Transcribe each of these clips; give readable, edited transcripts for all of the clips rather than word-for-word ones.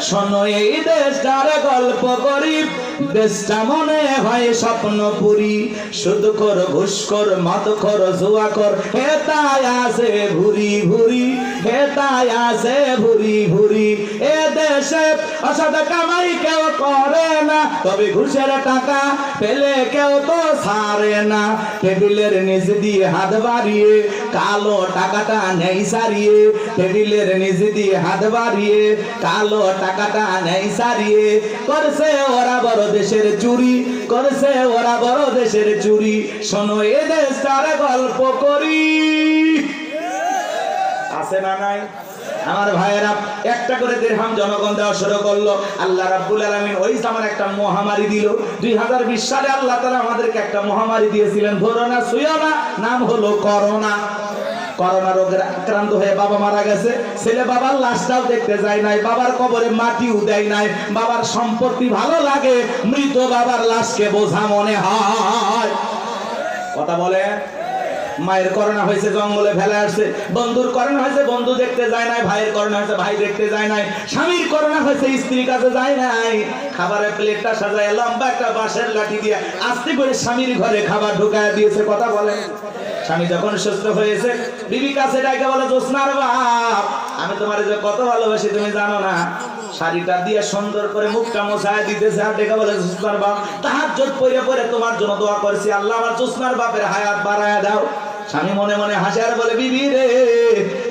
শোনো এই দেশটার গল্প করি, দেশটা মনে হয় স্বপ্নপুরী। শুধু কর ঘুষ কর মদ কর জুয়া কর, হেতায় আছে ভুরি ভুরি, হেতায় আছে ভুরি ভুরি। এ দেশে অসৎ কামাই কেউ করে না, তবে ঘুষের টাকা পেলে কেউ তো ছাড়ে না। টেবিলের নিচে দিয়ে হাত বাড়িয়ে কালো টাকাটা নেই সারিয়ে, টেবিলের নিচে দিয়ে হাত বাড়িয়ে কালো টাকাটা নেই সারিয়ে। করছে ওরা বড় দেশের চুরি, করছে ওরা বড় দেশের চুরি। শোনো এ দেশটার গল্প করি। আছে না নাই? আমার ভাইয়েরা একটা করে দিরহাম জনগণ দেওয়া শুরু করলো। আল্লাহ রাব্বুল আলামিন ওই zaman একটা মহামারী দিল। 2020 সালে আল্লাহ তাআলা আমাদেরকে একটা মহামারী দিয়েছিলেন, ধরো না ছুঁয়ো না, নাম হলো করোনা। করোনা রোগের আক্রান্ত হয়ে বাবা মারা গেছে, ছেলে বাবার লাশটাও দেখতে যায় নাই, বাবার কবরে মাটিও দেয় নাই। বাবার সম্পত্তি ভালো লাগে, মৃত বাবার লাশকে বোঝা মনে হয়। কথা বলে। মায়ের করোনা হয়েছে, জঙ্গলে ফেলে আসছে। বন্ধুর করোনা হয়েছে, বন্ধু দেখতে যায় নাই। ভাইয়ের করোনা হয়েছে, ভাই দেখতে যায় নাই। স্বামীর করোনা হয়েছে, স্ত্রীর কাছে যায় নাই। খাবারের প্লেটটা সাজায় লম্বা একটা বাঁশের লাঠি দিয়ে আস্তে করে স্বামীর ঘরে খাবার ঢুকায় দিয়েছে। কথা বলে। স্বামী যখন সুস্থ হয়েছে, বিবি কাছে ডাকে বলে, জোসনার বাপ, আমি তোমার যে কত ভালোবাসি তুমি জানো না। শাড়িটা দিয়ে সুন্দর করে মুখটা মোছায় দিতেছে, আর ডেকে বলে, জোসনার বাপ, তাহাজ্জুদ পড়ে পড়ে তোমার জন্য দোয়া করছি, আল্লাহ আমার জোসনার বাপের হায়াত বাড়ায়া দাও। স্বামী মনে মনে হাসে আর বলে, বিবি রে,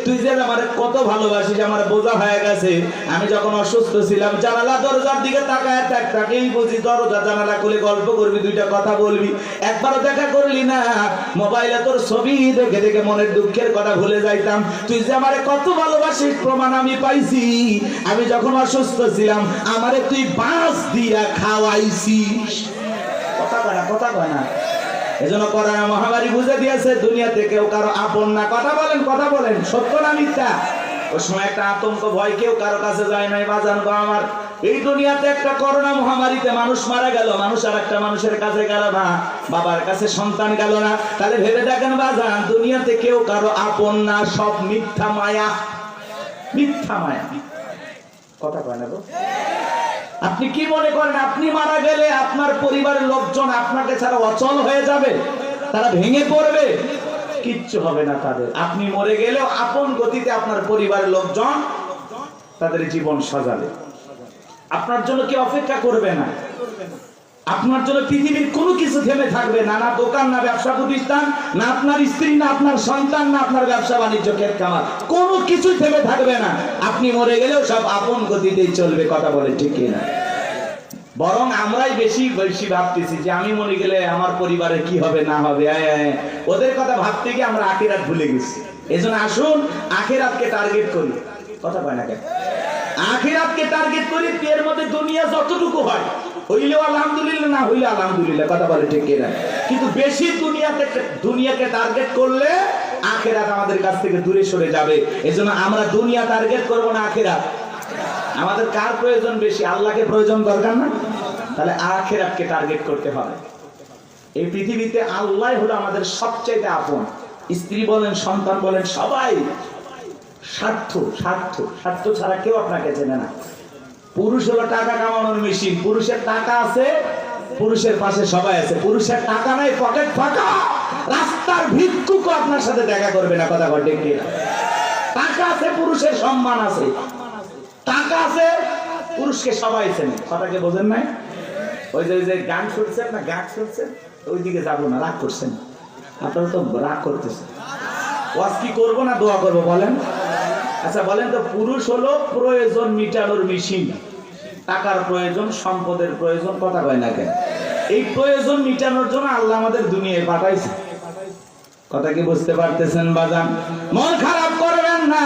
তুই যে আমার কত ভালোবাসিস, আমার বোঝা হয়ে গেছে। আমি যখন অসুস্থ ছিলাম, জানালা দরজার দিকে তাকায় তাকেই বুঝি, দরজা জানালা খুলে গল্প করবি, দুইটা কথা বলবি, একবারও দেখা করলি না। মোবাইলে তোর ছবি দেখে দেখে মনের দুঃখের কথা ভুলে যাইতাম। তুই যে আমারে কত ভালোবাসিস প্রমাণ আমি পাইছি। আমি যখন অসুস্থ ছিলাম, আমারে তুই বাঁশ দিয়া খাওয়াইছিস। কথা কয় না, কথা কয় না। এজন্য করোনা মহামারী বুঝে দিয়েছে, দুনিয়াতে কেউ কারো আপন না। কথা বলেন, কথা বলেন, সত্য না মিথ্যা? ওই সময় একটা আতঙ্ক ভয়, কেউ কারো কাছে যায় নাই। বাজান গো আমার, এই দুনিয়াতে একটা করোনা মহামারীতে মানুষ মারা গেল, মানুষ আর একটা মানুষের কাছে গেল না, বাবার কাছে সন্তান গেল না। তাহলে ভেবে দেখেন বাজান, দুনিয়াতে কেউ কারো আপন না, সব মিথ্যা মায়া, মিথ্যা মায়া। কথা কয় না গো? আপনি কি মনে করেন আপনি মারা গেলে আপনার পরিবারের লোকজন আপনাকে ছাড়া অচল হয়ে যাবে, তারা ভেঙে পড়বে? কিচ্ছু হবে না তাদের। আপনি মরে গেলেও আপন গতিতে আপনার পরিবারের লোকজন তাদের জীবন সাজাবে। আপনার জন্য কি অপেক্ষা করবে না? আপনার জন্য পৃথিবীর কোনো কিছু থেমে থাকবে না, না দোকান, না ব্যবসা প্রতিষ্ঠান, না আপনার স্ত্রী, না আপনার সন্তান, না আপনার ব্যবসা বাণিজ্য, ক্ষেত খামার, কোনো কিছু থেমে থাকবে না। আপনি মরে গেলেও সব আপন গতিতেই চলবে। কথা বলে ঠিক কিনা? বরং আমরাই বেশি বেশি ভাবতেছি যে আমি মরে গেলে আমার পরিবারে কি হবে না হবে। ওদের কথা ভাবতে গিয়ে আমরা আখিরাত ভুলে গেছি। এজন্য আসুন আখিরাতকে টার্গেট করি। কথা কয় না কেন? আখিরাতকে টার্গেট করি। এর মধ্যে দুনিয়া যতটুকু হয় হইলেও আলহামদুলিল্লাহ, না হইলে আলহামদুলিল্লাহ। কথা বলে ঠিক কিনা? কিন্তু বেশি দুনিয়াকে টার্গেট করলে আখিরাত আমাদের কাছ থেকে দূরে সরে যাবে। এজন্য আমরা দুনিয়া টার্গেট করব না, আখিরাত। আমাদের কার প্রয়োজন বেশি? আল্লাহকে প্রয়োজন দরকার না? তাহলে আখিরাতকে টার্গেট করতে হবে। এই পৃথিবীতে আল্লাহ হলো আমাদের সবচেয়ে আপন। স্ত্রী বলেন, সন্তান বলেন, সবাই স্বার্থ, স্বার্থ, স্বার্থ ছাড়া কেউ আপনাকে চেনে না। পুরুষ হলো টাকা কামানোর মেশিন। পুরুষের টাকা আছে, পুরুষের পাশে সবাই আছে। পুরুষের টাকা নাই, পকেট ফাঁকা, রাস্তার ভিক্ষুক আপনার সাথে দেখা করবে না। কথা বলে ঠিক কিনা? টাকা আছে, পুরুষের সম্মান আছে। টাকা আছে, পুরুষকে সবাই চেনে। কথাকে বোঝেন নাই? ওই যে গান শুনছেন না, গান শুনছেন, ওইদিকে যাবো না, রাগ করছেন আপনারা তো, রাগ করতেছেন। ওয়াজ কি করবো না দোয়া করবো বলেন? আচ্ছা বলেন তো, পুরুষ হলো প্রয়োজন মিটানোর মেশিন। টাকার প্রয়োজন, সম্পদের প্রয়োজন। কথা কয় না কেন? এই প্রয়োজন মিটানোর জন্য আল্লাহ আমাদের দুনিয়ায় পাঠাইছে। কথা কি বুঝতে পারতেছেন বাজান? মন খারাপ করবেন না।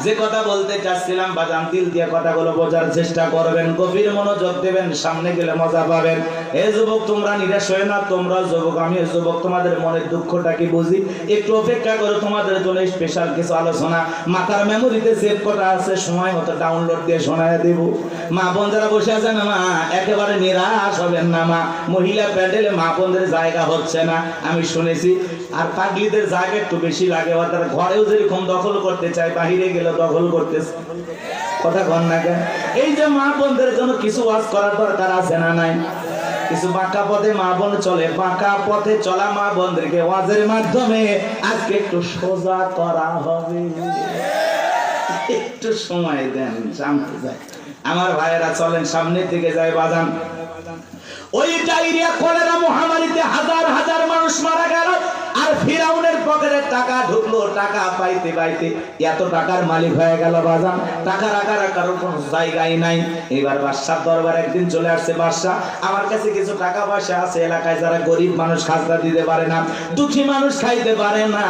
যে কথা বলতে চাচ্ছিলাম বাজান, দিল দিয়ে কথাগুলো বোঝার চেষ্টা করবেন, গভীর মনোযোগ দেবেন, সামনে গেলে মজা পাবেন। এই যুবক তোমরা নিরাশ হয়ে না, তোমরা যুবক, আমি যুবক, তোমাদের মনের দুঃখটা কি বুঝি। একটু অপেক্ষা করো, তোমাদের জন্য স্পেশাল কিছু আলোচনা মাথার মেমোরিতে সেভ করা আছে, সময় মতো ডাউনলোড দিয়ে শোনায় দেব। মা বোন যারা বসে আছেন, মা একেবারে নিরাশ হবেন না। মা মহিলা প্যান্ডেলে মা বোনদের জায়গা হচ্ছে না, আমি শুনেছি। আর পাগলিদের জায়গা একটু বেশি লাগে। তারা ঘরেও যেরকম দখল করতে চায়, বাহিরে গেলে দখল করতেছে। কথা কন না কেন? এই যে মা বোনদের জন্য কিছু ওয়াজ করার দরকার আছে না নাই? কিছু বাঁকা পথে মা বোন চলে, বাঁকা পথে চলা মা বোনদেরকে ওয়াজের মাধ্যমে আজকে একটু সোজা করা হবে। একটু সময় দেন, জানতে যায়। আমার ভাইয়েরা চলেন সামনের দিকে যায় বাজান। ওই ডায়রিয়া কলেরা মহামারীতে হাজার হাজার মানুষ মারা গেল, আর ফিরাউনের পকেটে টাকা ঢুকলো। টাকা পাইতে পাইতে এত টাকার মালিক হয়ে গেল বাজান, টাকা রাখার কোনো জায়গায় নাই। এবার বাদশার দরবার একদিন চলে আসছে, বাদশা আমার কাছে কিছু টাকা পয়সা আছে, এলাকায় যারা গরিব মানুষ খাজনা দিতে পারে না, দুঃখী মানুষ খাইতে পারে না,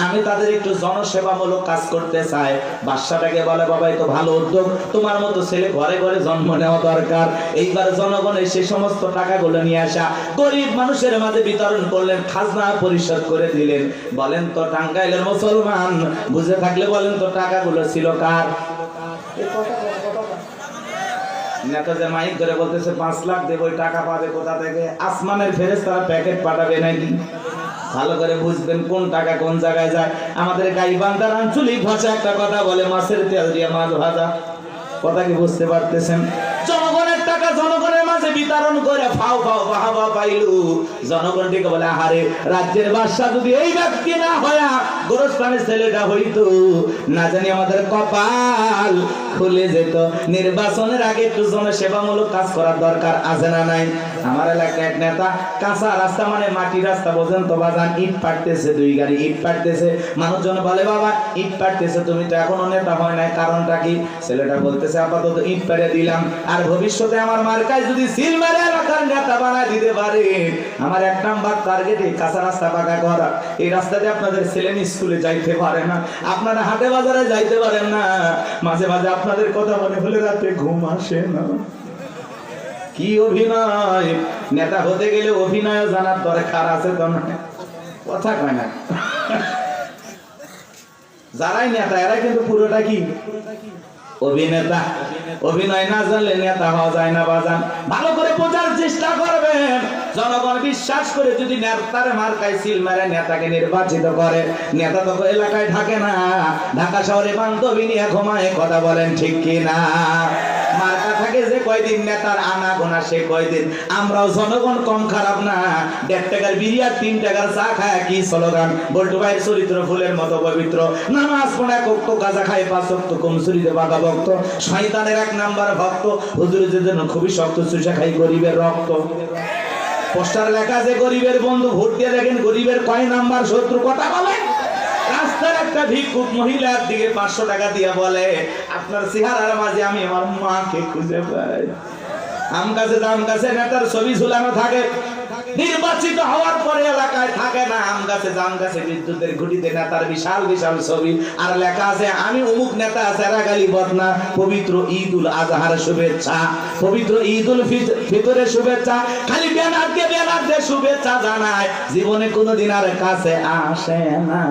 আমি তাদের একটু জনসেবামূলক কাজ করতে চাই। বাদশাটাকে বলে, বাবা এই তো ভালো উদ্যোগ, তোমার মতো ছেলে ঘরে ঘরে জন্ম নেওয়া দরকার। এইবার জনগণের সে সমস্ত টাকাগুলো নিয়ে আসা গরিব মানুষের মাঝে বিতরণ করলেন, খাজনা পরিশোধ করে দিলেন। বলেন তো টাঙ্গাইলের মুসলমান বুঝে থাকলে বলেন তো টাকাগুলো ছিল কার? নেতা যে মাইক ধরে বলতেছে 5 লাখ দেব, ওই টাকা পাবে কোথা থেকে? আসমানের ফেরেশতারা প্যাকেট পাঠাবে নাকি? ভালো করে বুঝবেন কোন টাকা কোন জায়গায় যায়। আমাদের গাইবান্ধার আঞ্চলিক ভাষা একটা কথা বলে, মাছের তেল দিয়ে মাছ ভাজা। কথা কি বুঝতে পারতেছেন? জনগণের টাকা জনগণের মাঝে বিতরণ করে ফাও ফাও বাহাবা পাইলু। জনগণ থেকে বলে, আহারে রাজ্যের বাদশা যদি এই ব্যক্তি না হয়া গোরস্থানের ছেলেটা হইতো, না জানি আমাদের কপাল খুলে যেত। নির্বাচনের আগে একটু জনসেবামূলক কাজ করার দরকার আছে না নাই? আমার এলাকায় এক নেতা কাঁচা রাস্তা মানে মাটি রাস্তা বোঝেন তো বাজান, ইট পাড়তেছে, 2 গাড়ি ইট পাড়তেছে। মানুষজন বলে, বাবা ইট পাড়তেছে, তুমি তো এখনো নেতা হয় নাই, কারণটা কি? ছেলেটা বলতেছে, আপাতত ইট পাড়ে দিলাম, আর ভবিষ্যতে আমার মার্কায় যদি সিল মেরে এলাকার নেতা বানায় দিতে পারে, আমার 1 নাম্বার টার্গেটে কাঁচা রাস্তা পাকা করা। এই রাস্তাতে আপনাদের ছেলে স্কুলে যাইতে পারে না, আপনারা হাটে বাজারে যাইতে পারেন না, মাঝে মাঝে আপনাদের কথা মনে হলে রাতে ঘুম আসে না। কি অভিনয়! নেতা হতে গেলে অভিনয় জানার দরকার আছে তো না? কথা কয় না। যারাই নেতা এরাই কিন্তু পুরোটা কি অভিনেতা। অভিনয় না জানলে নেতা হওয়া যায় না বাজান। ভালো করে বোঝার চেষ্টা করবেন। জনগণ বিশ্বাস করে যদি নেতার মার্কায় সিল মারে নেতাকে নির্বাচিত করে, নেতা তো এলাকায় থাকে না, ঢাকা শহরে বান্ধবী নিয়ে ঘুমায়। কথা বলেন ঠিক কি না? মার্কা থাকে যে কয়দিন, নেতার আনা গোনা সে কয়দিন। আমরাও জনগণ কম খারাপ না। 1.5 টাকার বিড়ি আর 3 টাকার চা খায় কি স্লোগান? বল্টু ভাইয়ের চরিত্র ফুলের মতো পবিত্র। নামাজ পড়ে কক্ত গাঁজা খায় 5 ওয়াক্ত, কমসুরিতে বাঁকা ভক্ত, শয়তানের 1 নাম্বার ভক্ত, হুজুরের জন্য খুবই শক্ত, চুষা খাই গরিবের রক্ত। পোস্টার লেখা যে গরিবের বন্ধু, ভোট দিয়ে দেখেন গরিবের কয় নাম্বার শত্রু। কথা বলেন। রাস্তার একটা ভিক্ষুক মহিলার দিকে 500 টাকা দিয়ে বলে, আপনার চেহারার মাঝে আমি আমার মাকে খুঁজে পাই। আম গাছে নেতার ছবি ঝুলানো থাকে, নির্বাচিত হওয়ার পরে এলাকায় থাকে না। আম গাছে বিদ্যুতের খুঁটিতে নেতার বিশাল বিশাল ছবি, আর লেখা আছে আমি অমুক নেতা, সেরাগালি বদনা, পবিত্র ঈদুল আজহার শুভেচ্ছা, পবিত্র ঈদুল ফিতরের শুভেচ্ছা। খালি ব্যানার দিয়ে শুভেচ্ছা জানায়, জীবনে কোনোদিন আর কাছে আসে না।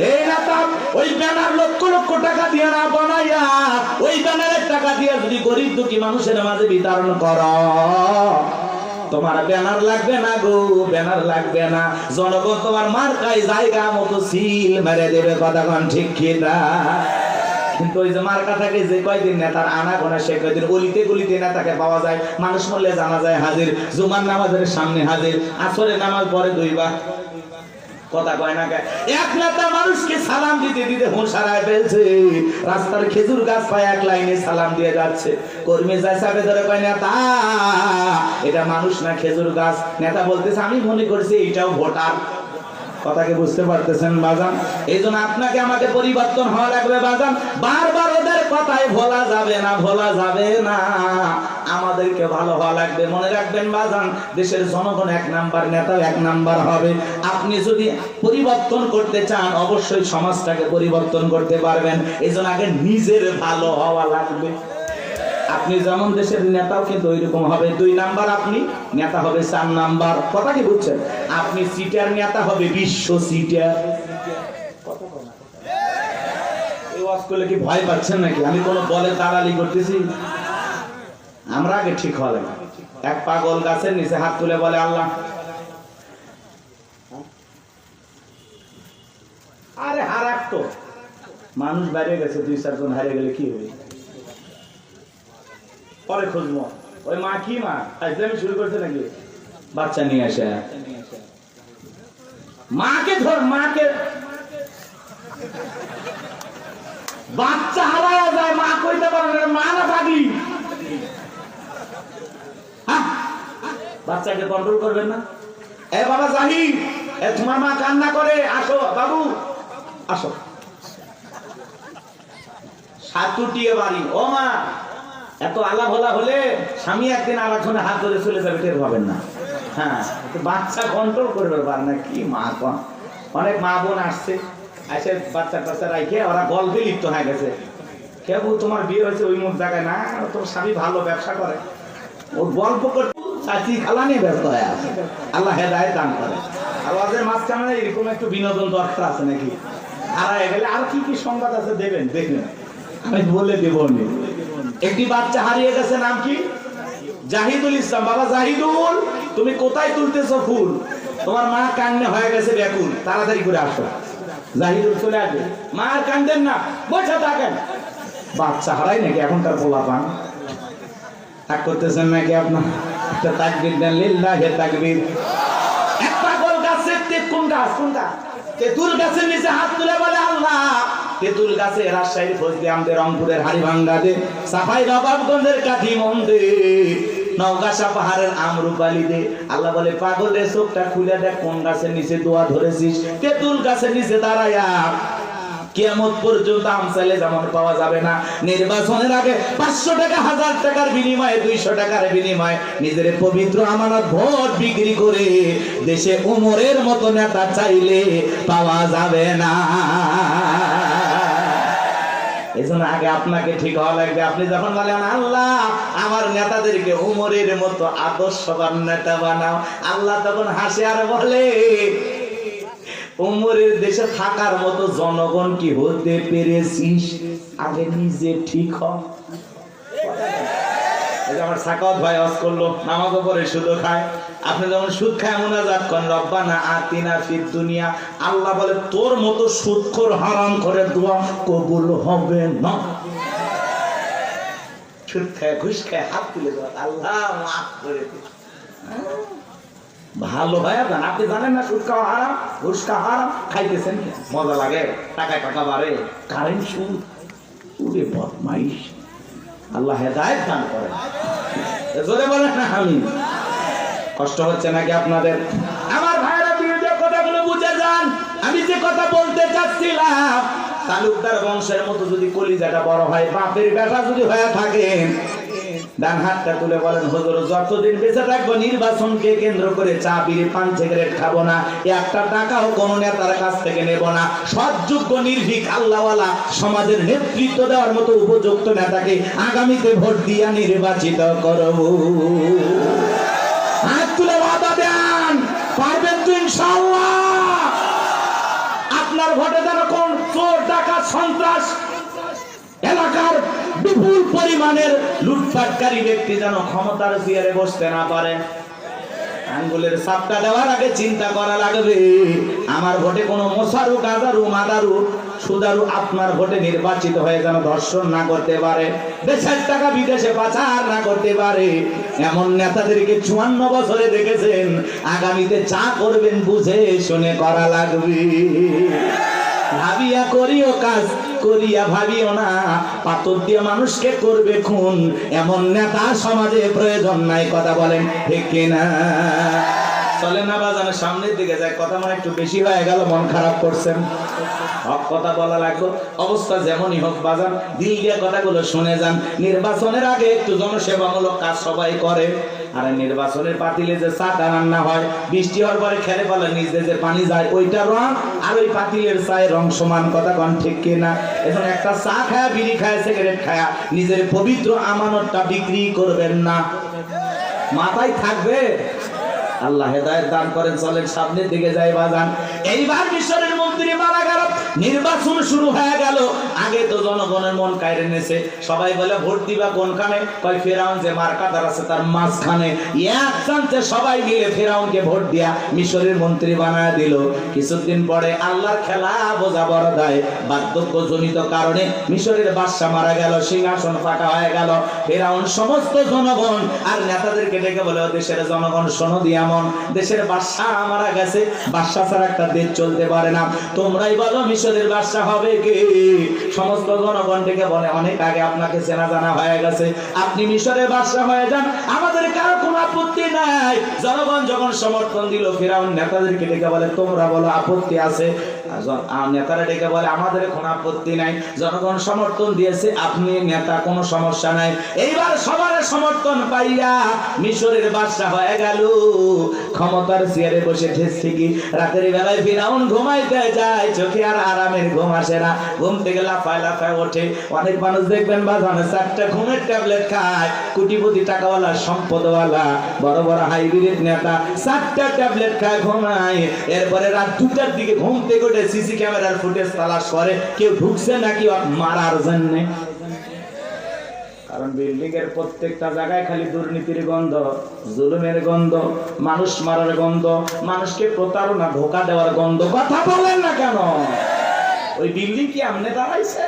এই নেতা ওই ব্যানার লক্ষ লক্ষ টাকা দিয়ে না বানাইয়া, ওই ব্যানারের টাকা দিয়ে যদি গরিব দুঃখী মানুষের মাঝে বিতরণ করো, তোমার ব্যানার লাগবে না গো, ব্যানার লাগবে না। জনগণ তোমার মার্কায় জায়গা মতো সিল মেরে দেবে। কথা কোন ঠিক কি না? কিন্তু ওই যে মার্কা থাকে যে কয়দিন নেতার আনা গোনা, সে কয়দিন অলিতে গলিতে নেতাকে পাওয়া যায়। মানুষ মরলে জানা যায় হাজির, জুমার নামাজের সামনে হাজির, আসরের নামাজ পরে 2 বার। কথা কয় না। এক নেতা মানুষকে সালাম দিতে দিতে হুঁশ হারায় ফেলছে। রাস্তার খেজুর গাছ পায় 1 লাইনে সালাম দিয়ে যাচ্ছে। কর্মী যায় সাথে ধরে কয়, নেতা এটা মানুষ না খেজুর গাছ। নেতা বলতেছে, আমি মনে করছি এইটাও ভোটার। কথাকে বুঝতে পারতেছেন বাজান? এই জন্য আপনাকে আমাকে পরিবর্তন হওয়া লাগবে বাজান। বারবার ওদের কথায় ভোলা যাবে না, ভোলা যাবে না। আমাদেরকে ভালো হওয়া লাগবে। মনে রাখবেন বাজান, দেশের জনগণ 1 নাম্বার, নেতাও 1 নাম্বার হবে। আপনি যদি পরিবর্তন করতে চান, অবশ্যই সমাজটাকে পরিবর্তন করতে পারবেন। এই জন্য আগে নিজের ভালো হওয়া লাগবে। আপনি যেমন দেশের নেতাও কিন্তু ওইরকম হবে। 2 নাম্বার আপনি নেতা হবে 4 নাম্বার। কথা কি বুঝছেন? আপনি সিটার নেতা হবে বিশ্ব সিটার। এই ওয়াজ করলে কি ভয় পাচ্ছেন নাকি? আমি কোন বলে দালালি করতেছি? আমরা আগে ঠিক হলে না। এক পাগল গাছের নিচে হাত তুলে বলে, আল্লাহ। আরে হারাক তো মানুষ বাইরে গেছে, 2-4 জন হারিয়ে গেলে কি হবে? পরে খুঁজবো। ওই মা কি মা আজকে শুরু করছে নাকি বাচ্চা নিয়ে আসে, মাকে ধর, মাকে বাচ্চা হারায় যায়, মা কইতে পারে না, মা না পাগলি। বাচ্চাকে কন্ট্রোল করবেন না। এ বাবা জাহিদ, এ তোমার মা কান্না করে, আসো বাবু আসো। সাতুটিয়ে বাড়ি, ও মা এত আলা ভোলা হলে স্বামী একদিন আর একজনের হাত ধরে চলে যাবে, টের পাবেন না। হ্যাঁ, বাচ্চা কন্ট্রোল করবে পারে না কি মা। অনেক মা বোন আসছে, এসে বাচ্চা টাচ্চা রাখে ওরা গল্পে লিপ্ত হয়ে গেছে। কেউ তোমার বিয়ে হয়েছে ওই মুখ জায়গায় না, তোর স্বামী ভালো ব্যবসা করে, ও গল্প করতে চাচি খালা নিয়ে ব্যস্ত হয়ে আছে। আল্লাহ হেদায়েত দান করে। আর ওদের মাঝখানে এরকম একটু বিনোদন দরকার আছে নাকি, হারায় গেলে আর কি কি সংবাদ আছে দেবেন, দেখবেন, আমি বলে দেব। একটি বাচ্চা হারিয়ে গেছে, নাম কি? জাহিদুল ইসলাম। বাবা জাহিদুল, তুমি কোথায় তুলতেছো ফুল? তোমার মা কান্নে হয়ে গেছে ব্যাকুল, তাড়াতাড়ি করে আসো। জাহিদুল চলে আসবে, মা আর কান্দেন না, বসে থাকেন। বাচ্চা হারাই নাকি এখনকার পোলা পান, তা করতেছেন নাকি আপনার? তাকবীর দেন, লিল্লাহি তাকবীর। একটা গোল গাছের কোন গাছ, কোন গাছ? তেঁতুল গাছের নিচে হাত তুলে বলে আল্লাহ। তেঁতুল গাছে রাজশাহীর ফজলি আমাদের রংপুরের হাড়িভাঙ্গা দে, সাফাই নবাবগঞ্জের কাঠি মন দে, নওগাঁসা পাহাড়ের আমরুপালি দে। আল্লাহ বলে পাগল রে, চোখটা খুলে দেখ কোন গাছের নিচে দোয়া ধরেছিস। তেঁতুল গাছের নিচে দাঁড়ায়া কিয়ামত পর্যন্ত আমসালে যেমন পাওয়া যাবে না। নির্বাচনের আগে 500 টাকা, 1000 টাকার বিনিময়ে, 200 টাকার বিনিময়ে নিজের পবিত্র আমানত ভোট বিক্রি করে দেশে উমরের মতো নেতা চাইলে পাওয়া যাবে না। এজন্য আগে আপনাকে ঠিক হওয়া লাগবে। আপনি যখন বলেন আল্লাহ আমার নেতাদেরকে উমরের মতো আদর্শবান নেতা বানাও, আল্লাহ তখন হাসে আর বলে উমরের দেশে থাকার মতো জনগণ কি হতে পেরেছিস? আগে নিজে ঠিক হ। আমার সাকাওয়াত ভাই ওয়াজ করলো, নামাজও পড়ে সুদও খায়। আপনি যখন সুদ খায় মুনাজাত করেন রব্বানা আতিনা ফিদ দুনিয়া, আল্লাহ বলে তোর মতো সুদখোর হারাম করে দোয়া কবুল হবে না। সুদ খায়, ঘুষ খায়, হাত তুলে দেওয়া, আল্লাহ মাফ করে দিন। ভালো ভাই, আপনি জানেন না সুদ খাওয়া হারাম, ঘুষ খাওয়া হারাম, খাইতেছেন মজা লাগে, টাকায় টাকা বাড়ে, কারেন্ট সুদ, উরে বদমাইশ। আল্লাহ হেদায়েত দান করেন। জোরে বলেন না আমিন। কষ্ট হচ্ছে নাকি আপনাদের? আমার ভাইরা বিরুদ্ধে কথাগুলো বুঝে যান। আমি যে কথা বলতে চাচ্ছিলাম, তালুকদার বংশের মতো যদি কলিজাটা বড় হয়, বাপের বেটা যদি হয়ে থাকেন, ডান হাতটা তুলে বলেন হুজুর যতদিন বেঁচে থাকবো নির্বাচনকে কেন্দ্র করে চা বিড়ি পান সিগারেট খাবো না, একটা টাকাও কোন নেতার কাছ থেকে নেব না। সৎযোগ্য নির্ভীক আল্লাহওয়ালা সমাজের নেতৃত্ব দেওয়ার মতো উপযুক্ত নেতাকে আগামীতে ভোট দিয়া নির্বাচিত করব। হাত তুলে ওয়াদা দেন, পারবেন তো ইনশাআল্লাহ? আপনার ভোটে যেন কোন চোর ডাকাত সন্ত্রাস এলাকার বিপুল পরিমাণের লুটপাটকারী ব্যক্তি যেন ক্ষমতার চেয়ারে বসতে না পারে। আঙ্গুলের সাপটা দেওয়ার আগে চিন্তা করা লাগবে, আমার ভোটে কোনো মোসারু গাজারু মাদারু সুদারু আপনার ভোটে নির্বাচিত হয়ে যেন ধর্ষণ না করতে পারে, দেশের টাকা বিদেশে পাচার না করতে পারে। এমন নেতাদেরকে 54 বছরে দেখেছেন। আগামীতে যা করবেন বুঝে শুনে করা লাগবে। ভাবিয়া করিও কাজ, করিয়া ভাবিও না, পাথর দিয়ে মানুষকে করবে খুন, এমন নেতা সমাজে প্রয়োজন নাই। কথা বলেন ঠিক কিনা? চলে না বাজান, সামনের দিকে যায়। কথা মানে একটু বেশি হয়ে গেল, মন খারাপ করছেন। হক কথা বলা লাগবে, অবস্থা যেমনই হোক বাজান, দিল দিয়ে কথাগুলো শুনে যান। নির্বাচনের আগে একটু জনসেবামূলক কাজ সবাই করে। আর নির্বাচনের পাতিলে যে চাটা রান্না হয়, বৃষ্টি হওয়ার পরে খেলে পালে নিজে যে পানি যায়, ওইটা রং আর ওই পাতিলের চায় রং সমান। কথা কন ঠিক কিনা? এখন একটা চা খায়া, বিড়ি খায়া, সিগারেট খায়া নিজের পবিত্র আমানতটা বিক্রি করবেন না। মাথায় থাকবে। আল্লাহ হেদায়েত দান করেন। চলেন সামনের দিকে যাই বাজান। এইবার মিশরের মধ্যে মন্ত্রী মারা গেল, নির্বাচন শুরু হয়ে গেল। আগে তো জনগণের মন কায়রে নেছে, সবাই বলে ভোট দিবা কোনখানে? কয় ফেরাউন যে মার্কাদার আছে তার মাঝখানে। এক চান্সে সবাই মিলে ফেরাউনকে ভোট দিয়া মিশরের মন্ত্রী বানায় দিল। কিছুদিন পরে আল্লাহর খেলা বোঝা বড় দায়, বার্ধক্যজনিত কারণে মিশরের বাদশা মারা গেল, সিংহাসন ফাঁকা হয়ে গেল। ফেরাউন সমস্ত জনগণ আর নেতাদেরকে ডেকে বলে, দেশের জনগণ শোনো দিয়ামন, দেশের বাদশা মারা গেছে, বাদশা ছাড়া একটা দেশ চলতে পারে না, তোমরাই বলো মিশরের বাদশা হবে কে? সমস্ত জনগণ ডেকে বলে, অনেক আগে আপনাকে চেনা জানা হয়ে গেছে, আপনি মিশরের বাদশা হয়ে যান, আমাদের কারো কোনো আপত্তি নাই। জনগণ যখন সমর্থন দিল, ফেরাউন নেতাদেরকে ডেকে বলে, তোমরা বলো আপত্তি আছে? নেতারা ডেকে বলে, আমাদের কোনো আপত্তি নাই, জনগণ সমর্থন দিয়েছে, আপনি নেতা, কোনো সমস্যা নাই। এইবার সবার সমর্থন পাইয়া মিশরের বাদশা হয়ে গেল, ক্ষমতার চেয়ারে বসে ঠেসছে কি। রাতের বেলায় ফিরাউন ঘুমাইতে যায়, চোখে আর আরামের ঘুম আসে না, ঘুম থেকে লাফায় লাফায় ওঠে। অনেক মানুষ দেখবেন বাজানো 4টা ঘুমের ট্যাবলেট খায়, কোটিপতি টাকাওয়ালা সম্পদওয়ালা বড় বড় হাইব্রিড নেতা 4টা ট্যাবলেট খায়, ঘুমায়। এরপরে রাত 2টার দিকে ঘুম থেকে উঠে সিসি ক্যামেরার ফুটেজ তালাশ করে, কেউ ঢুকছে নাকি মারার জন্য। কারণ বিল্ডিং এর প্রত্যেকটা জায়গায় খালি দুর্নীতির গন্ধ, জুলুমের গন্ধ, মানুষ মারার গন্ধ, মানুষকে প্রতারণা ধোঁকা দেওয়ার গন্ধ। কথা বলেন না কেন? ওই বিল্ডিং কি আমনে দাঁড়াইছে?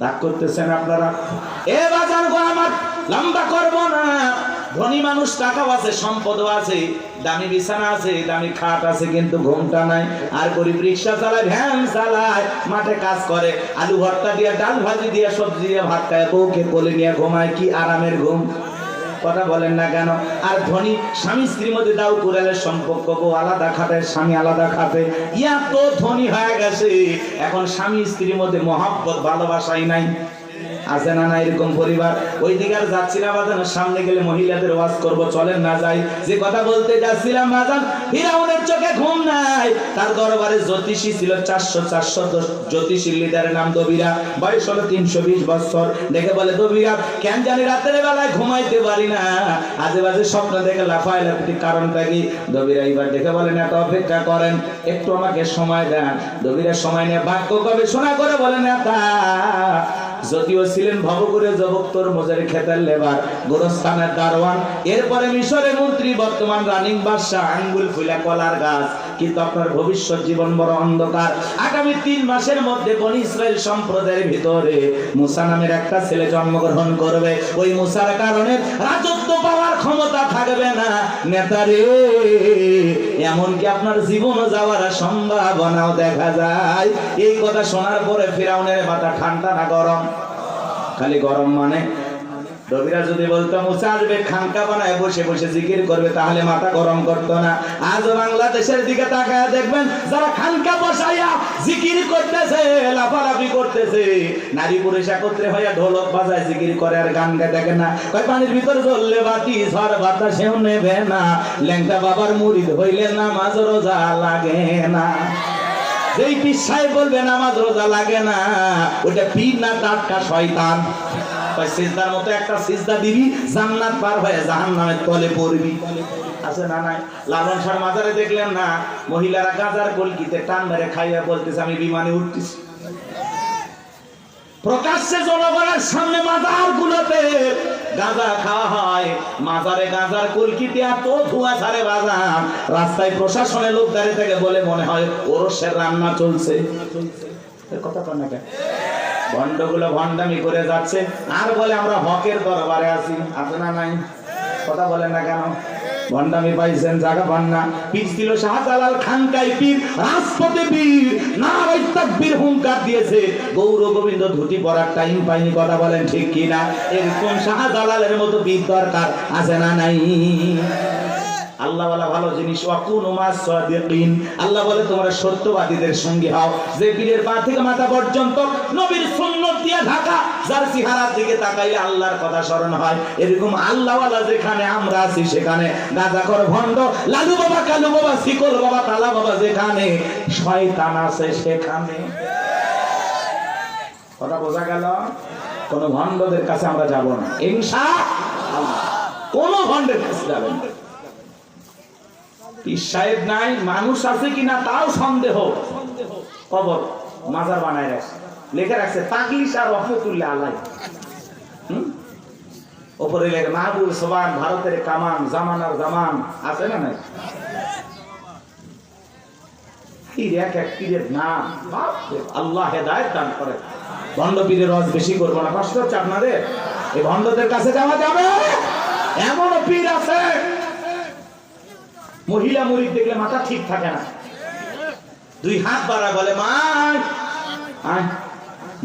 রাগ করতেছেন আপনারা? এ বাজার গো, আমার লম্বা করব না। ধনী মানুষ, টাকাও আছে, সম্পদও আছে, দামি বিছানা আছে, দামি খাট আছে, কিন্তু ঘুমটা নাই। আর গরিব রিক্সা চালায়, ভ্যান চালায়, মাঠে কাজ করে, আলু ভর্তা দিয়ে, ডাল ভাজি দিয়ে, সবজি দিয়ে ভাত খায়, বউকে কোলে নিয়ে ঘুমায়, কি আরামের ঘুম। কথা বলেন না কেন? আর ধনী স্বামী স্ত্রীর মধ্যে দাও কুড়ালের সম্পর্ক, বউ আলাদা খাটে, স্বামী আলাদা খাটে, ইয়া তো ধনী হয়ে গেছে, এখন স্বামী স্ত্রীর মধ্যে মহব্বত, ভালোবাসাই নাই। আছে না না এরকম পরিবার? ওই দিকে আর যাচ্ছিলাম বাজান, সামনে গেলে মহিলাদের ওয়াজ করব, চলেন না যাই। যে কথা বলতে যাচ্ছিলাম বাজান, ফিরাউনের চোখে ঘুম নাই। তার দরবারে জ্যোতিষী ছিল 400 জ্যোতিষীর লিডারের নাম দবিরা, বয়স হলো 320 বছর। দেখে বলে, দবিরা কেন জানি রাতের বেলায় ঘুমাইতে পারি না, আজে বাজে স্বপ্ন দেখে লাফায় লাফি, কারণটা কি? দবিরা এইবার দেখে বলেন, এত অপেক্ষা করেন, একটু আমাকে সময় দেন। দবিরা সময় নিয়ে বাক্য গবেষণা করে বলেন, নেতা যদিও ছিলেন ভবঘুরে জবক্তর মজার খেতের লেবার, গোরস্থানের দারোয়ান, এরপরে মিশরের মন্ত্রী, বর্তমান রানিং বাদশাহ, আঙ্গুল ফুলা কলার গাছ, কিন্তু আপনার ভবিষ্যৎ জীবন বড় অন্ধকার। আগামী 3 মাসের মধ্যে বনি ইসরাইল সম্প্রদায়ের ভিতরে মুসা নামের একটা ছেলে জন্মগ্রহণ করবে। ওই মুসার কারণে রাজত্ব পাওয়ার ক্ষমতা থাকবে না। নেতারে, এমনকি আপনার জীবনও যাওয়ার সম্ভাবনাও দেখা যায়। এই কথা শোনার পরে ফিরাউনের মাথা ঠান্ডা না গরম? খালি গরম। মানে রবিরা যদি বলতো মুসা আসবে, খানকা বানায় বসে বসে জিকির করবে, তাহলে মাথা গরম করতো না। আজ বাংলাদেশের দিকে তাকায় দেখবেন, যারা খানকা বসাইয়া জিকির করতেছে, লাফালাফি করতেছে, নারী পুরুষ একত্রে হইয়া ঢোলক বাজায় জিকির করে আর গান গায়, দেখেন না? কয় পানির ভিতর জ্বললে বাতি, ঝড় বাতাসেও নেবে না, ল্যাংটা বাবার মুরিদ হইলে নামাজ রোজা লাগে না। যেই পীর সাহেব বলবে নামাজ রোজা লাগে না, ওটা পীর না, টাটকা শয়তান। সিজদার মতো একটা সিজদা দিবি, জান্নাত পার হয়ে জাহান্নামের তলে পড়বি। আছে না নাই? লালন শাহর মাজারে দেখলেন না, মহিলারা গাজার কলকিতে টান মেরে খাইয়া বলতেছে, আমি বিমানে উঠতেছি। প্রকাশ্যে জনগণের সামনে মাজার গুলোতে গাঁজা খাওয়া হয়, মাজারে গাঁজার কলকিতে এত ধোঁয়া ছাড়ে বাজার, রাস্তায় প্রশাসনের লোক দাঁড়িয়ে থেকে বলে মনে হয় ওরসের রান্না চলছে। কথা কন না কেন? ভণ্ডগুলো ভণ্ডামি করে যাচ্ছে আর বলে আমরা হকের দরবারে আছি। আছে না নাই? কথা বলেন না কেন? ভণ্ডামি পাইছেন, জায়গা পান না। পীর ছিল শাহজালাল, খানকাই পীর, রাজপথে পীর, নারায়ে তাকবীর হুঙ্কার দিয়েছে, গৌর গোবিন্দ ধুতি পরার টাইম পাইনি। কথা বলেন ঠিক কি না? এরকম শাহজালালের মতো পীর দরকার। আছে না নাই? আল্লাহ বলা ভালো জিনিস, ওয়াকুনু মাস সাদিকিন, আল্লাহ বলে তোমরা সত্যবাদীদের সঙ্গী হও। যে পীরের পা থেকে মাথা পর্যন্ত নবীর সুন্নাত দিয়ে ঢাকা, যার চেহারার দিকে তাকাইলে আল্লাহর কথা স্মরণ হয়, এরকম আল্লাহওয়ালা যেখানে আমরা আছি, সেখানে গাঁজাখোর, ভণ্ড, লালু বাবা, কালু বাবা, শিকল বাবা, তালা বাবা, যেখানে শয়তান আছে সেখানে। কথা বোঝা গেল? কোন ভণ্ডদের কাছে আমরা যাব না ইনশাআল্লাহ, কোন ভণ্ডের কাছে যাবেন না। পীর সাহেব নাই, মানুষ আছে কিনা তাও সন্দেহ। কবর মাজার বানায় রাখছে, লেখা রাখছে তাকলিশ আর রহমতুল্লাহ আলাই। ওপরে লেখে মাহবুব সোবান, ভারতের কামান, জামানার জামান, আছে না নাই? এক এক পীরের নাম, আল্লাহ হেদায়েত দান করে। ভণ্ড পীরের রস বেশি করবো না, কষ্ট হচ্ছে আপনাদের। এই ভণ্ডদের কাছে যাওয়া যাবে? এমনও পীর আছে মহিলা মুরিদ দেখলে মাথা ঠিক থাকে না, দুই হাত বাড়ায় বলে মা আয়।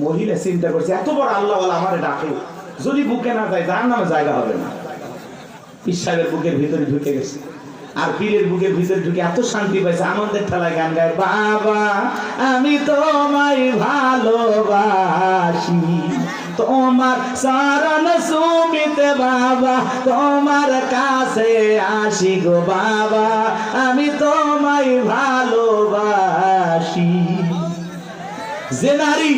মহিলা চিন্তা করছে এত বড় আল্লাহ বলে আমারে ডাকে, যদি বুকে না যায় জাহান্নামে জায়গা হবে না। পীর সাহেবের বুকের ভিতরে ঢুকে গেছে, আর পীরের বুকের ভিতরে ঢুকে এত শান্তি পাইছে, আনন্দের ঠেলায় গান গায়, বাবা আমি তোমায় ভালোবাসি, তোমার চরণ সুমিতে বাবা, তোমার কাছে আসি গো বাবা, আমি তোমায় ভালোবাসি। যে নারী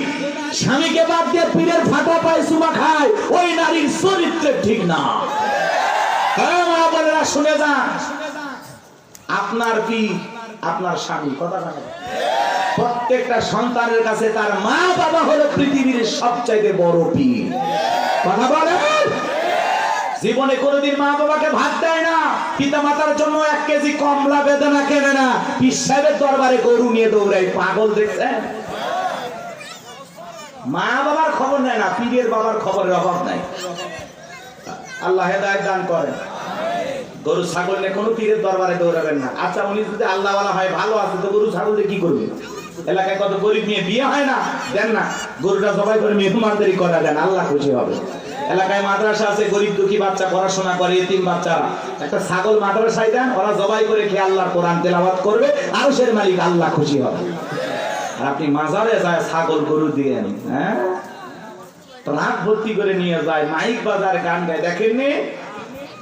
স্বামীকে বাদ দিয়ে পীরের ফাটা পায় চুমা খায়, ওই নারীর চরিত্র ঠিক না। শুনে যান, আপনার পীর আপনার স্বামী, কথা বলেন। প্রত্যেকটা সন্তানের কাছে তার মা বাবা হলো পৃথিবীর সবচাইতে বড় পীর, কথা বলেন। জীবনে কোনোদিন মা বাবাকে ভাত দেয় না, পিতা মাতার জন্য 1 কেজি কমলা বেদনা কেনে না, পীর সাহেবের দরবারে গরু নিয়ে দৌড়ায়, পাগল দেখছেন? মা বাবার খবর নেয় না, পীরের বাবার খবরের অভাব নাই। আল্লাহ হেদায়েত দান করেন। গরু ছাগল নিয়ে কোনো পীরের দরবারে দৌড়াবেন না। আচ্ছা উনি যদি আল্লাহ ওয়ালা হয়, ভালো আছে, তো গরু ছাগল দিয়ে কি করবে? এলাকায় কত গরিব নিয়ে বিয়ে হয় না, দেন না, গরুটা জবাই করে মেহমানদারি করা দেন, আল্লাহ খুশি হবে। এলাকায় মাদ্রাসা আছে, গরিব দুঃখী বাচ্চা পড়াশোনা করে, এতিম বাচ্চারা, একটা ছাগল মাদ্রাসায় দেন, ওরা জবাই করে খেয়ে আল্লাহর কোরআন তেলাওয়াত করবে, আরশের মালিক আল্লাহ খুশি হবে। আর আপনি মাজারে যায় ছাগল গরু দিয়ে, হ্যাঁ, রাত ভর্তি করে নিয়ে যায়, মাইক বাজার গান গায়, দেখেননি?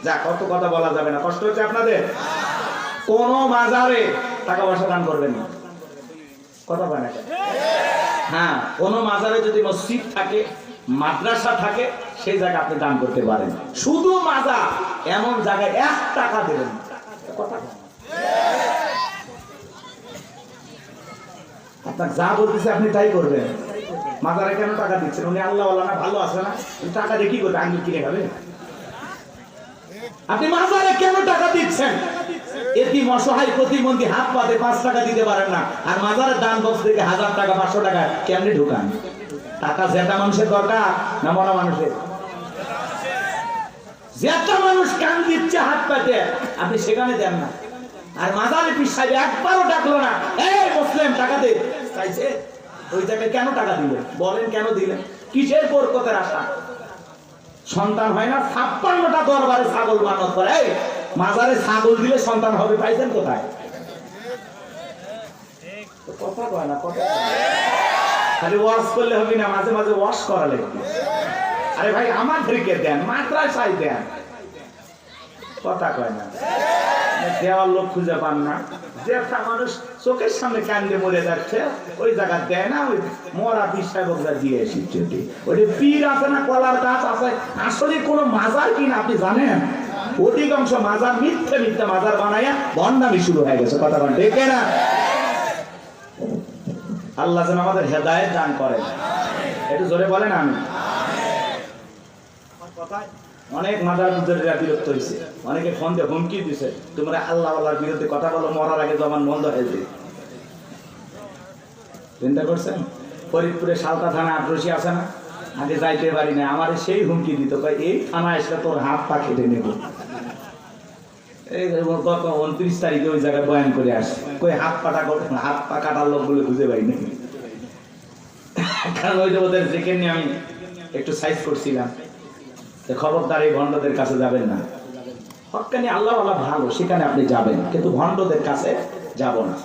যা, কত কথা বলা যাবে না, কষ্ট হচ্ছে আপনাদের। কোন মাজারে টাকা পয়সা দান করবেন না, কথা বলে না। হ্যাঁ, কোন মাজারে যদি মসজিদ থাকে, মাদ্রাসা থাকে, সেই জায়গায় আপনি দান করতে পারেন। শুধু মাজার এমন জায়গায় 1 টাকা দেবেন, কথা আপনার যা বলতেছে আপনি তাই করবেন। মাজারে কেন টাকা দিচ্ছেন? উনি আল্লাহ ওয়ালা না, ভালো আছে না, টাকা দিয়ে কি করবে? আঙ্গুল কিনে খাবে? আপনি মাজারে কেন টাকা দিচ্ছেন? এতিম অসহায় প্রতিবন্ধী হাত পাতে 5 টাকা দিতে পারেন না, আর মাজারের দান বক্স থেকে 1000 টাকা 500 টাকা কেমনে ঢুকান? টাকা যেটা মানুষের দরকার না মরা মানুষের? যেটা মানুষ কান দিচ্ছে হাত পাতে, আপনি সেখানে দেন না। আর মাজারে পীর সাহেব একবারও ডাকলো না, এই মুসলিম টাকা দে, চাইছে? ওই জায়গায় কেন টাকা দিলেন? বলেন কেন দিলেন? কিসের বরকতের আশা? সন্তান হয় না, 56টা দরবারে ছাগল মানত করে, এই মাজারে ছাগল দিলে সন্তান হবে, পাইছেন কোথায়? কথা কয় না, কথা খালি ওয়াশ করলে হবে না, মাঝে মাঝে ওয়াশ করা লাগবে। আরে ভাই আমাদেরকে দেন, মাদ্রাসায় দেন, কথা কয় না। দেওয়ার লোক খুঁজে পান না, যেটা মানুষ চোখের সামনে কান্দে মরে যাচ্ছে, ওই জায়গা দেয় না, ওই মরা পীর সাহেব দিয়ে এসেছে। ওই পীর আছে না, কলার গাছ আছে, আসলে কোনো মাজার কিনা আপনি জানেন? অধিকাংশ মাজার মিথ্যে মিথ্যে মাজার বানাইয়া ভণ্ডামি শুরু হয়ে গেছে, কথা বলেন ঠিক না? আল্লাহ যেন আমাদের হেদায়েত দান করেন, একটু জোরে বলেন আমি। অনেক মাজার পুজারীরা বিরক্ত হয়েছে, অনেকে ফোন দিয়ে হুমকি দিছে, তোমরা আল্লাহ আল্লাহর বিরুদ্ধে কথা বলো, মরার আগে জমান বন্ধ হয়েছে। চিন্তা করছেন? ফরিদপুরে সালতা থানা আক্রোশী আছে না, আগে যাইতে পারি না, আমার সেই হুমকি দিত, এই থানা এসে তোর হাত পা কেটে নেব। এই গত 29 তারিখে ওই জায়গায় বয়ান করে আসছে, কই হাত পা কাটার লোক বলে খুঁজে পাই না। কারণ ওই যে ওদের যেখানে আমি একটু সাইজ করছিলাম, খবরদার এই ভণ্ডদের কাছে যাবেন না। হক্কানি আল্লাহ আল্লাহ ভালো, সেখানে আপনি যাবেন, কিন্তু ভণ্ডদের কাছে যাব না।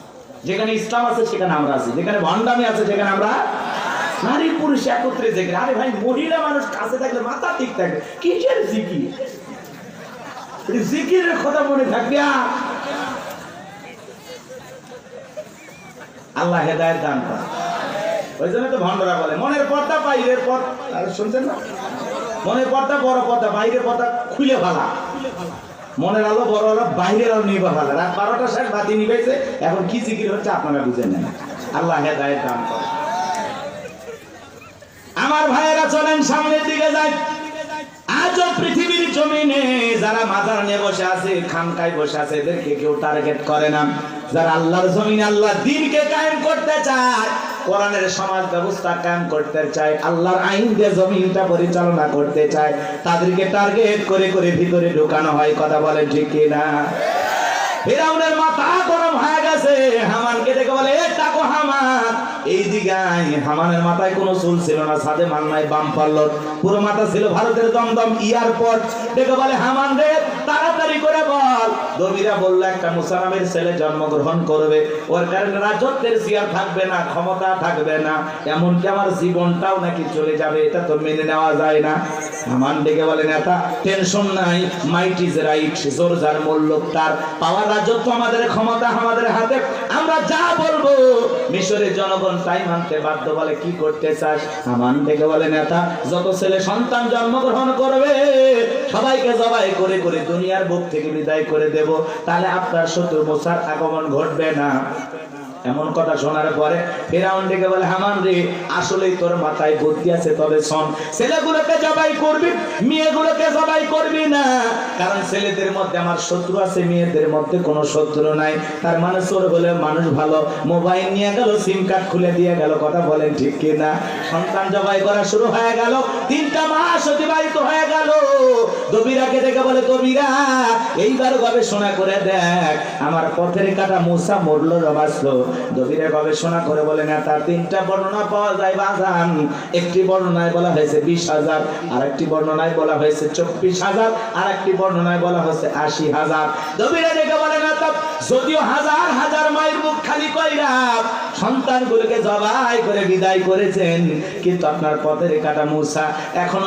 যেখানে ইসলাম আছে সেখানে আমরা আছি, যেখানে ভণ্ডামি আছে সেখানে আমরা নারী পুরুষ একত্রে যেখানে। আরে ভাই, মহিলা মানুষ কাছে থাকলে মাথা ঠিক থাকবে, কিসের জিকির? জিকিরের কথা মনে থাকবে। আল্লাহ হেদায়েত দান করে। ওই জন্য তো ভণ্ডরা বলে মনের পর্দা বাইরের পর্দা, শুনছেন না? মনের পর্দা বড় পর্দা, বাইরের পর্দা খুলে ফেলা। মনের আলো বড় আলো, বাইরের আলো নিয়ে ভালো। রাত 12টা শেষ, বাতি নিবেছে, এখন কি জিকির হচ্ছে আপনারা বুঝেন না। আল্লাহ হেদায়েত দান করে। আমার ভাইয়েরা চলেন সামনের দিকে যাই। আজও পৃথিবীর জমিনে যারা মাজার নিয়ে বসে আছে, খানকায় বসে আছে, এদেরকে কেউ টার্গেট করে না। যারা আল্লাহর জমিনে আল্লাহর দ্বীনকে কায়েম করতে চায়, কোরআনের সমাজ ব্যবস্থা কায়েম করতে চায়, আল্লাহর আইন দিয়ে জমিনটা পরিচালনা করতে চায়, তাদেরকে টার্গেট করে করে ভিতরে ঢোকানো হয়। কথা বলেন ঠিক কিনা? ফিরাউনের মাথা গরম হয়ে গেছে, হামানকে দেখে বলে, এ তাকো হামান, এই দিকে আয়। হামানের মাথায় কোনো চুল ছিল না, সাদে মাল নাই, বাম পাল্লর, পুরো মাথা ছিল ভারতের দমদম এয়ারপোর্ট। দেখে বলে, হামান রে তাড়াতাড়ি করে বল। দবিরা বললো, একটা মুসা নামের ছেলে জন্মগ্রহণ করবে, ওর কারণে রাজত্বের চেয়ার থাকবে না, ক্ষমতা থাকবে না, এমনকি আমার জীবনটাও নাকি চলে যাবে, এটা তো মেনে নেওয়া যায় না। হামান ডেকে বলে, নেতা টেনশন নাই, মাইট ইজ রাইট, জোর যার মূল্য তার, পাওয়ার রাজত্ব আমাদের, ক্ষমতা আমাদের হাতে, আমরা যা বলবো মিশরের জনগণ তাই মানতে বাধ্য। বলে, কি করতে চাস? হামান ডেকে বলে, নেতা যত ছেলে সন্তান জন্মগ্রহণ করবে সবাইকে জবাই করে করে দুনিয়ার বুক থেকে বিদায় করে দেব, তাহলে আপনার শত্রু মুসার আগমন ঘটবে না। এমন কথা শোনার পরে ফিরাউন ডেকে বলে, হামান রে আসলেই তোর মাথায় বুদ্ধি আছে, তবে শোন, ছেলেগুলোকে জবাই করবি, মেয়েগুলোকে জবাই করবি না, কারণ ছেলেদের মধ্যে আমার শত্রু আছে, মেয়েদের মধ্যে কোনো শত্রু নাই। তার মানে চোর হলে মানুষ ভালো, মোবাইল নিয়ে গেল, সিম কার্ড খুলে দিয়ে গেল। কথা বলেন ঠিক কিনা? সন্তান জবাই করা শুরু হয়ে গেল, 3টা মাস অতিবাহিত হয়ে গেল। দবিরাকে ডেকে বলে, দবিরা এইবার গবেষণা করে দেখ, আমার পথের কাটা মুসা মরলো না বাঁচলো? দবিরা গবেষণা করে বলে, না, তার 3টা বর্ণনা পাওয়া যায় বাজান। একটি বর্ণনায় বলা হয়েছে 20,000, আর একটি বর্ণনায় বলা হয়েছে 24,000, আর একটি বর্ণনায় বলা হয়েছে 80,000। দবিরা ডেকে বলে, না, তা যদিও হাজার হাজার মায়ের মুখ খালি কইরা সন্তানগুলোকে জবাই করে বিদায় করেছেন, কিন্তু আপনার পথের কাটা মুসা এখন